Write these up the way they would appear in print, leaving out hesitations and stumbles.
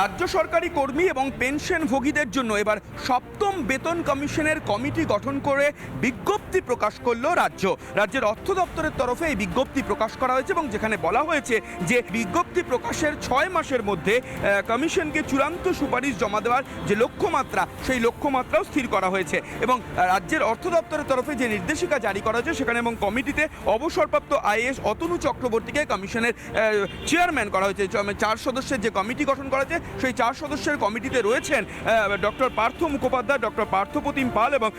রাজ্য সরকারি কর্মী এবং পেনশনভোগীদের জন্য এবার সপ্তম বেতন কমিশনের কমিটি গঠন করে বিজ্ঞপ্তি প্রকাশ করলো রাজ্যের অর্থ দপ্তরের তরফে এই বিজ্ঞপ্তি প্রকাশ করা হয়েছে এবং যেখানে বলা হয়েছে যে বিজ্ঞপ্তি প্রকাশের 6 মাসের মধ্যে কমিশনকে চূড়ান্ত সুপারিশ জমা দেওয়ার যে লক্ষ্যমাত্রা সেই লক্ষ্যমাত্রাও স্থির করা হয়েছে এবং রাজ্যের অর্থ দপ্তরের তরফে যে নির্দেশিকা জারি করা হয়েছে সেখানে এবং কমিটিতে অবসরপ্রাপ্ত আইএএস অতনু চক্রবর্তীকে কমিশনের চেয়ারম্যান করা হয়েছে। 4 সদস্যের যে কমিটি গঠন করা হয়েছে সেই 4 সদস্যের কমিটিতে রয়েছেন ডক্টর পার্থ মুখোপাধ্যায়, ডক্টর পার্থপ্রতিম পাল এবং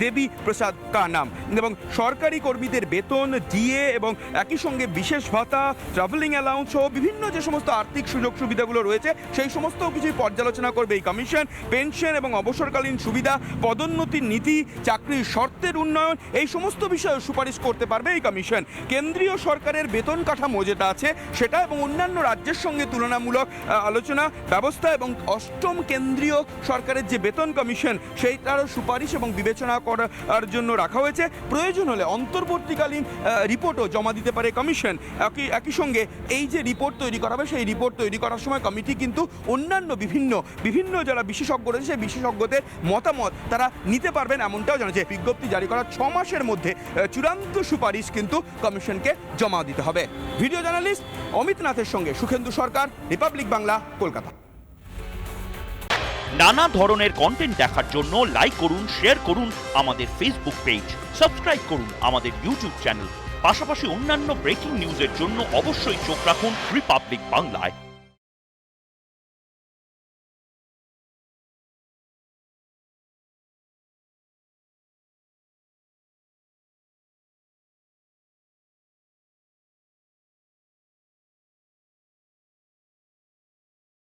দেবী প্রসাদ কানাম এবং সরকারি কর্মীদের বেতন, ডিএ এবং একই সঙ্গে বিশেষ ভাতা, ট্রাভেলিং অ্যালাউন্স সহ বিভিন্ন যে সমস্ত আর্থিক সুযোগ সুবিধাগুলো রয়েছে সেই সমস্ত কিছুই পর্যালোচনা করবে এই কমিশন। পেনশন এবং অবসরকালীন সুবিধা, পদোন্নতির নীতি, চাকরির শর্তের উন্নয়ন এই সমস্ত বিষয়ে সুপারিশ করতে পারবে এই কমিশন। কেন্দ্রীয় সরকারের বেতন কাঠামো যেটা আছে সেটা এবং অন্যান্য রাজ্যের সঙ্গে তুলনামূলক আলোচনা ব্যবস্থা এবং অষ্টম কেন্দ্রীয় সরকারের যে বেতন কমিশন সেইটারও সুপারিশ এবং বিবেচনা করার জন্য রাখা হয়েছে। প্রয়োজন হলে অন্তর্বর্তীকালীন রিপোর্টও জমা দিতে পারে কমিশন। একই সঙ্গে এই যে রিপোর্ট তৈরি করা হবে সেই রিপোর্ট তৈরি করার সময় কমিটি কিন্তু অন্যান্য বিভিন্ন যারা বিশেষজ্ঞ রয়েছে সেই বিশেষজ্ঞদের মতামত তারা নিতে পারবেন এমনটাও জানাচ্ছে। বিজ্ঞপ্তি জারি করার 6 মাসের মধ্যে চূড়ান্ত সুপারিশ কিন্তু কমিশনকে জমা দিতে হবে। ভিডিও জার্নালিস্ট অমিত নাথের সঙ্গে সুখেন্দু সরকার, রিপাবলিক বাংলা, কলকাতা। নানা ধরনের কন্টেন্ট দেখার জন্য লাইক করুন, শেয়ার করুন আমাদের ফেসবুক পেজ, সাবস্ক্রাইব করুন আমাদের ইউটিউব চ্যানেল। পাশাপাশি অন্যান্য ব্রেকিং নিউজের জন্য অবশ্যই চোখ রাখুন রিপাবলিক বাংলায়।